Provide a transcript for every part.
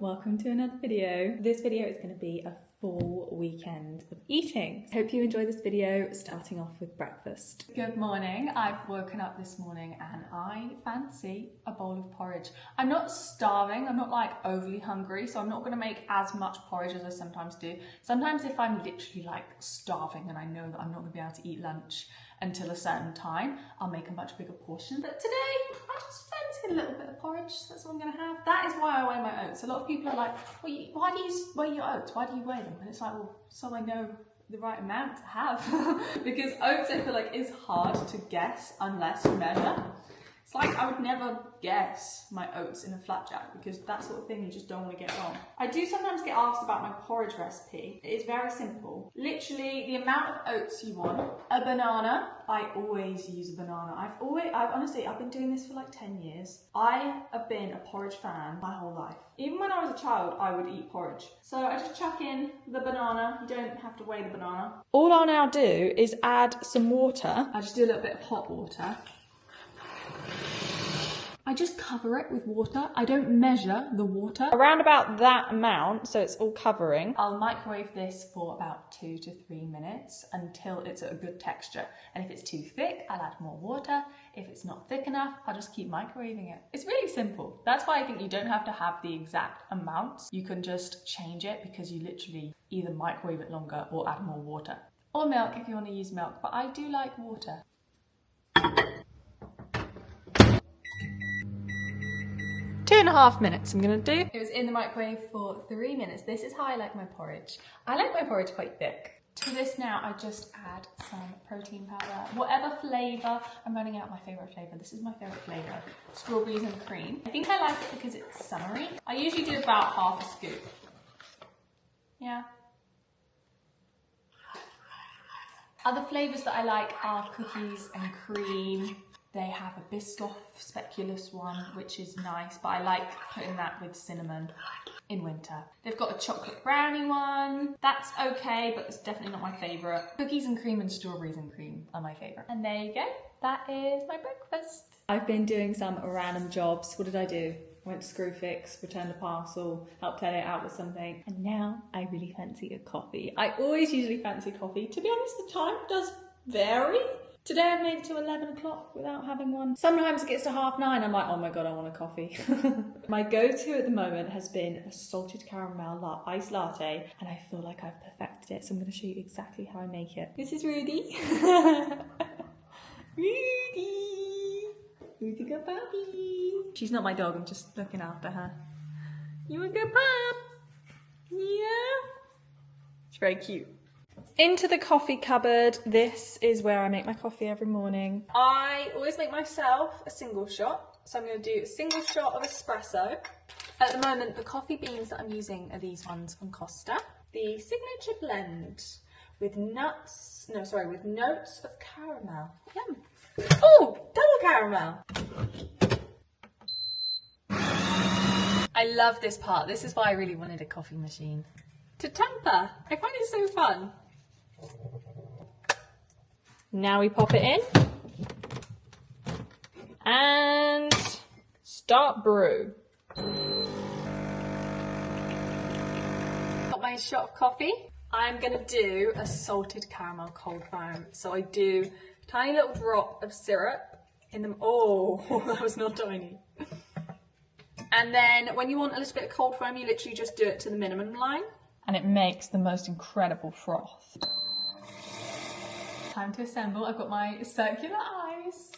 Welcome to another video. This video is going to be a full weekend of eating. I hope you enjoy this video, starting off with breakfast. Good morning. I've woken up this morning and I fancy a bowl of porridge. I'm not starving, I'm not like overly hungry, so I'm not going to make as much porridge as I sometimes do. Sometimes if I'm literally like starving and I know that I'm not going to be able to eat lunch until a certain time, I'll make a much bigger portion. But today, I just fancy a little bit of porridge. That's what I'm going to have. That is why I weigh my oats. A lot of people are like, well, why do you weigh your oats? Why do you weigh them? And it's like, well, so I know the right amount to have. Because oats, I feel like, is hard to guess unless you measure. It's like I would never guess my oats in a flapjack because that sort of thing you just don't want to get wrong. I do sometimes get asked about my porridge recipe. It is very simple. Literally the amount of oats you want. A banana. I always use a banana. I've been doing this for like 10 years. I have been a porridge fan my whole life. Even when I was a child, I would eat porridge. So I just chuck in the banana. You don't have to weigh the banana. All I'll now do is add some water. I just do a little bit of hot water. I just cover it with water. I don't measure the water. Around about that amount, so it's all covering. I'll microwave this for about 2 to 3 minutes until it's at a good texture. And if it's too thick, I'll add more water. If it's not thick enough, I'll just keep microwaving it. It's really simple. That's why I think you don't have to have the exact amounts. You can just change it because you literally either microwave it longer or add more water. Or milk if you want to use milk, but I do like water. 2.5 minutes I'm gonna do. It was in the microwave for 3 minutes. This is how I like my porridge. I like my porridge quite thick. To this now, I just add some protein powder. Whatever flavour, I'm running out of my favourite flavour. This is my favourite flavour, strawberries and cream. I think I like it because it's summery. I usually do about half a scoop. Yeah. Other flavours that I like are cookies and cream. They have a Biscoff speculous one, which is nice, but I like putting that with cinnamon in winter. They've got a chocolate brownie one. That's okay, but it's definitely not my favourite. Cookies and cream and strawberries and cream are my favourite. And there you go. That is my breakfast. I've been doing some random jobs. What did I do? Went to Screwfix, returned a parcel, helped Elliot out with something. And now I really fancy a coffee. I always usually fancy coffee. To be honest, the time does vary. Today I've made it to 11 o'clock without having one. Sometimes it gets to 9:30, I'm like, oh my god, I want a coffee. My go-to at the moment has been a salted caramel iced latte, and I feel like I've perfected it, so I'm going to show you exactly how I make it. This is Rudy. Rudy, good puppy. She's not my dog, I'm just looking after her. You a good pup? Yeah? She's very cute. Into the coffee cupboard. This is where I make my coffee every morning. I always make myself a single shot. So I'm going to do a single shot of espresso. At the moment, the coffee beans that I'm using are these ones from Costa. The signature blend with notes of caramel. Yum. Oh, double caramel. I love this part. This is why I really wanted a coffee machine. To tamper. I find it so fun. Now we pop it in and start brew. Got my shot of coffee. I'm gonna do a salted caramel cold foam. So I do a tiny little drop of syrup in them. Oh, that was not tiny. And then when you want a little bit of cold foam, you literally just do it to the minimum line. And it makes the most incredible froth. Time to assemble. I've got my circular ice.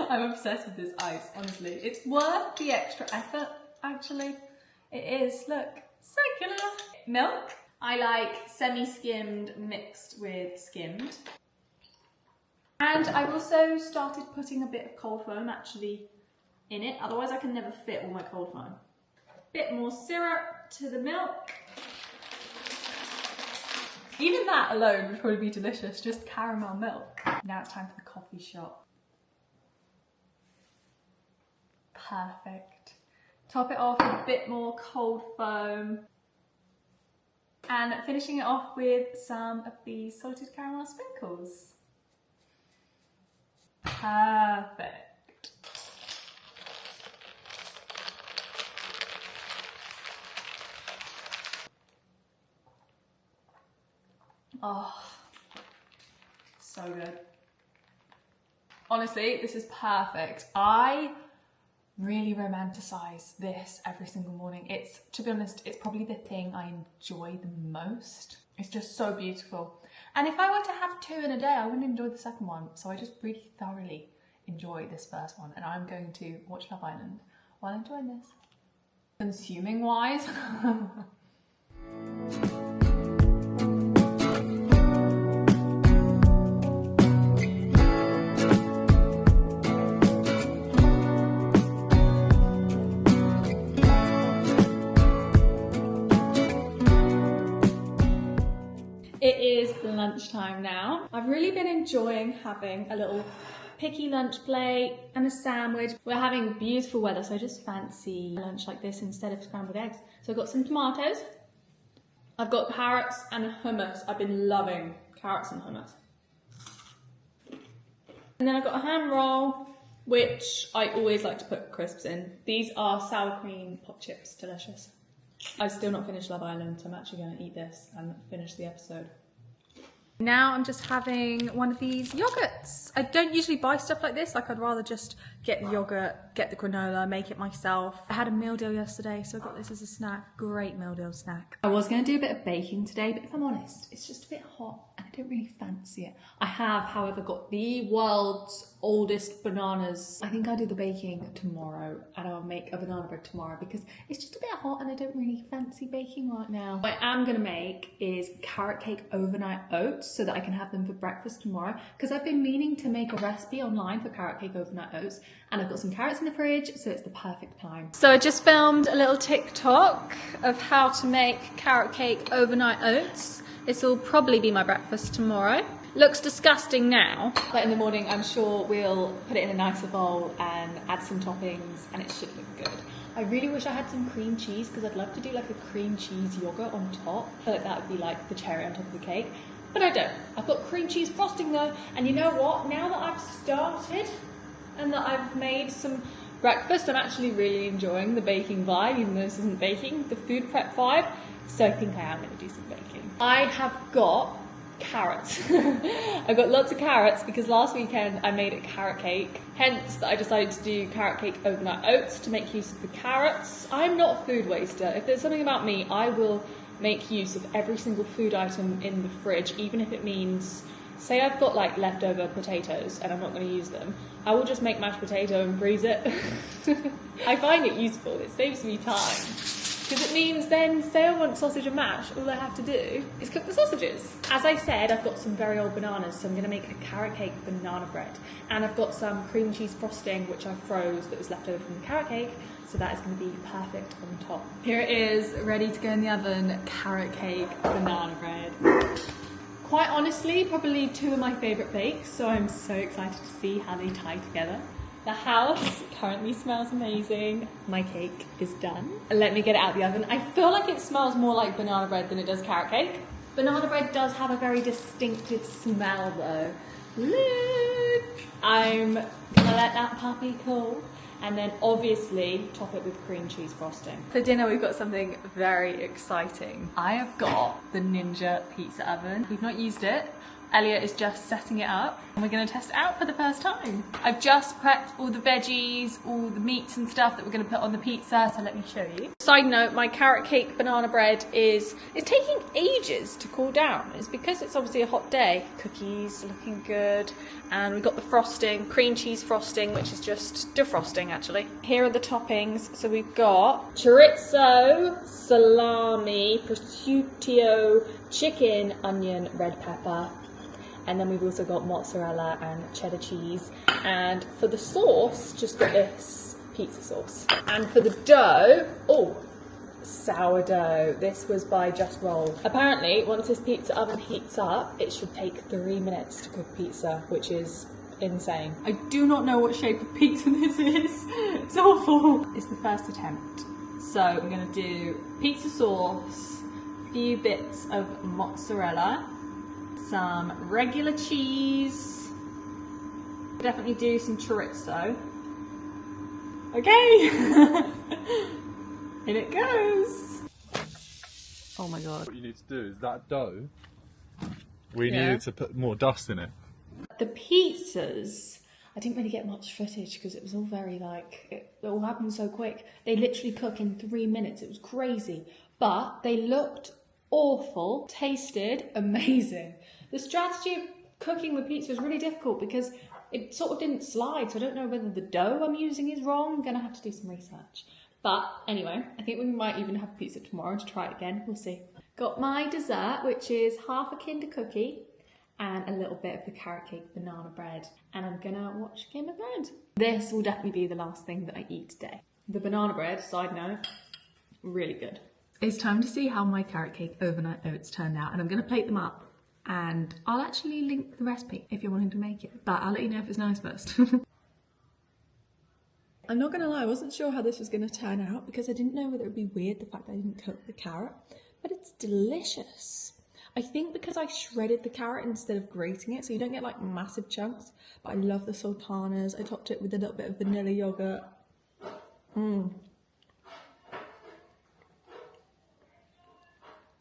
I'm obsessed with this ice, honestly. It's worth the extra effort, actually. It is, look, circular. Milk. I like semi-skimmed mixed with skimmed. And I've also started putting a bit of cold foam actually in it, otherwise I can never fit all my cold foam. Bit more syrup to the milk. Even that alone would probably be delicious, just caramel milk. Now it's time for the coffee shot. Perfect. Top it off with a bit more cold foam. And finishing it off with some of these salted caramel sprinkles. Perfect. Oh, so good. Honestly, this is perfect. I really romanticize this every single morning. It's, to be honest, it's probably the thing I enjoy the most. It's just so beautiful. And if I were to have 2 in a day, I wouldn't enjoy the second one. So I just really thoroughly enjoy this first one. And I'm going to watch Love Island while enjoying this. Consuming wise. It is lunchtime now. I've really been enjoying having a little picky lunch plate and a sandwich. We're having beautiful weather, so I just fancy lunch like this instead of scrambled eggs. So I've got some tomatoes, I've got carrots and hummus. I've been loving carrots and hummus. And then I've got a ham roll, which I always like to put crisps in. These are sour cream pop chips, delicious. I've still not finished Love Island, so I'm actually going to eat this and finish the episode. Now I'm just having one of these yogurts. I don't usually buy stuff like this. Like, I'd rather just get the yogurt, get the granola, make it myself. I had a meal deal yesterday, so I got this as a snack. Great meal deal snack. I was going to do a bit of baking today, but if I'm honest, it's just a bit hot and I don't really fancy it. I have, however, got the world's oldest bananas. I think I'll do the baking tomorrow and I'll make a banana bread tomorrow because it's just a bit hot and I don't really fancy baking right now. What I am going to make is carrot cake overnight oats so that I can have them for breakfast tomorrow, because I've been meaning to make a recipe online for carrot cake overnight oats and I've got some carrots in the fridge, so it's the perfect time. So I just filmed a little TikTok of how to make carrot cake overnight oats. This will probably be my breakfast tomorrow. Looks disgusting now, but in the morning I'm sure we'll put it in a nicer bowl and add some toppings and it should look good. I really wish I had some cream cheese because I'd love to do like a cream cheese yogurt on top. I feel like that would be like the cherry on top of the cake, but I don't. I've got cream cheese frosting though, and you know what? Now that I've started and that I've made some breakfast, I'm actually really enjoying the baking vibe, even though this isn't baking, the food prep vibe. So I think I am going to do some baking. I have got carrots. I've got lots of carrots because last weekend I made a carrot cake, hence I decided to do carrot cake overnight oats to make use of the carrots. I'm not a food waster. If there's something about me, I will make use of every single food item in the fridge, even if it means, say I've got like leftover potatoes and I'm not going to use them, I will just make mashed potato and freeze it. I find it useful, it saves me time. Because it means then, say I want sausage and mash, all I have to do is cook the sausages. As I said, I've got some very old bananas, so I'm going to make a carrot cake banana bread. And I've got some cream cheese frosting, which I froze that was left over from the carrot cake, so that is going to be perfect on top. Here it is, ready to go in the oven, carrot cake banana bread. Quite honestly, probably 2 of my favourite bakes, so I'm so excited to see how they tie together. The house currently smells amazing. My cake is done. Let me get it out of the oven. I feel like it smells more like banana bread than it does carrot cake. Banana bread does have a very distinctive smell though. Look! I'm gonna let that puppy cool and then obviously top it with cream cheese frosting. For dinner we've got something very exciting. I have got the Ninja pizza oven. We've not used it. Elliot is just setting it up and we're going to test it out for the first time. I've just prepped all the veggies, all the meats and stuff that we're going to put on the pizza, so let me show you. Side note, my carrot cake banana bread is taking ages to cool down. It's because it's obviously a hot day. Cookies looking good, and we've got the frosting, cream cheese frosting, which is just defrosting actually. Here are the toppings. So we've got chorizo, salami, prosciutto, chicken, onion, red pepper. And then we've also got mozzarella and cheddar cheese. And for the sauce, just got this pizza sauce. And for the dough, sourdough. This was by Just Roll. Apparently, once this pizza oven heats up, it should take 3 minutes to cook pizza, which is insane. I do not know what shape of pizza this is. It's awful. It's the first attempt. So we're gonna do pizza sauce, a few bits of mozzarella, some regular cheese, definitely do some chorizo. Okay, in it goes. Oh my god. What you need to do is that dough, We needed to put more dust in it. The pizzas, I didn't really get much footage because it was all very it all happened so quick. They literally cook in 3 minutes. It was crazy. But they looked awful, tasted amazing. The strategy of cooking with pizza is really difficult because it sort of didn't slide. So I don't know whether the dough I'm using is wrong. I'm going to have to do some research. But anyway, I think we might even have pizza tomorrow to try it again. We'll see. Got my dessert, which is half a Kinder cookie and a little bit of the carrot cake banana bread. And I'm gonna watch Game of Thrones. This will definitely be the last thing that I eat today. The banana bread, side note, really good. It's time to see how my carrot cake overnight oats turned out, and I'm gonna plate them up and I'll actually link the recipe if you're wanting to make it, but I'll let you know if it's nice first. I'm not gonna lie, I wasn't sure how this was gonna turn out because I didn't know whether it would be weird, the fact that I didn't cook the carrot, but it's delicious. I think because I shredded the carrot instead of grating it, so you don't get like massive chunks, but I love the sultanas. I topped it with a little bit of vanilla yogurt.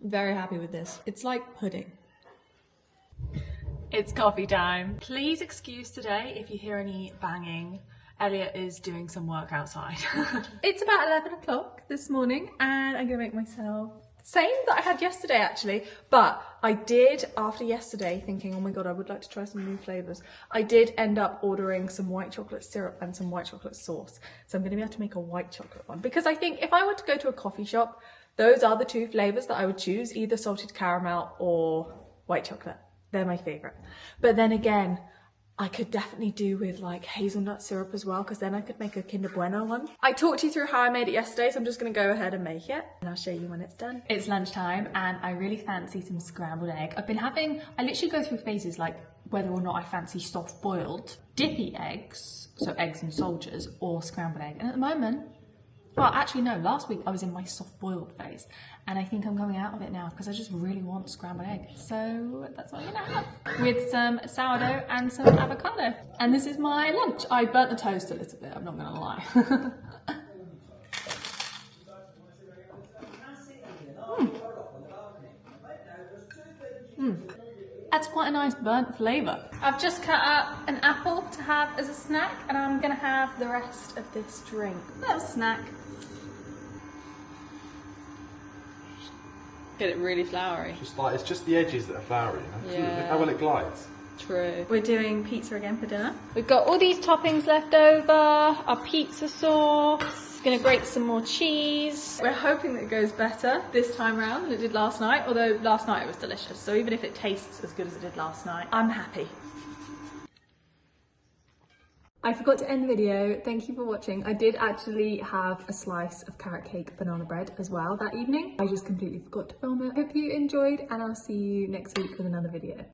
Very happy with this. It's like pudding. It's coffee time. Please excuse today if you hear any banging. Elliot is doing some work outside. It's about 11 o'clock this morning and I'm gonna make myself the same that I had yesterday actually, but I did, after yesterday, thinking, oh my god, I would like to try some new flavours, I did end up ordering some white chocolate syrup and some white chocolate sauce. So I'm gonna be able to make a white chocolate one because I think if I were to go to a coffee shop, those are the two flavours that I would choose, either salted caramel or white chocolate. They're my favourite. But then again, I could definitely do with like hazelnut syrup as well, because then I could make a Kinder Bueno one. I talked you through how I made it yesterday, so I'm just gonna go ahead and make it and I'll show you when it's done. It's lunchtime and I really fancy some scrambled egg. I literally go through phases like whether or not I fancy soft boiled, dippy eggs, so eggs and soldiers, or scrambled egg. And at the moment, well, actually no, last week I was in my soft boiled phase and I think I'm coming out of it now because I just really want scrambled egg. So that's what I'm gonna have with some sourdough and some avocado. And this is my lunch. I burnt the toast a little bit, I'm not gonna lie. That's quite a nice burnt flavour. I've just cut up an apple to have as a snack and I'm gonna have the rest of this drink. Little snack. Get it really floury. It's just the edges that are floury, you know? Yeah. Look how well it glides. True. We're doing pizza again for dinner. We've got all these toppings left over, our pizza sauce, gonna grate some more cheese. We're hoping that it goes better this time around than it did last night, although last night it was delicious, so even if it tastes as good as it did last night, I'm happy. I forgot to end the video. Thank you for watching. I did actually have a slice of carrot cake banana bread as well that evening. I just completely forgot to film it. Hope you enjoyed and I'll see you next week with another video.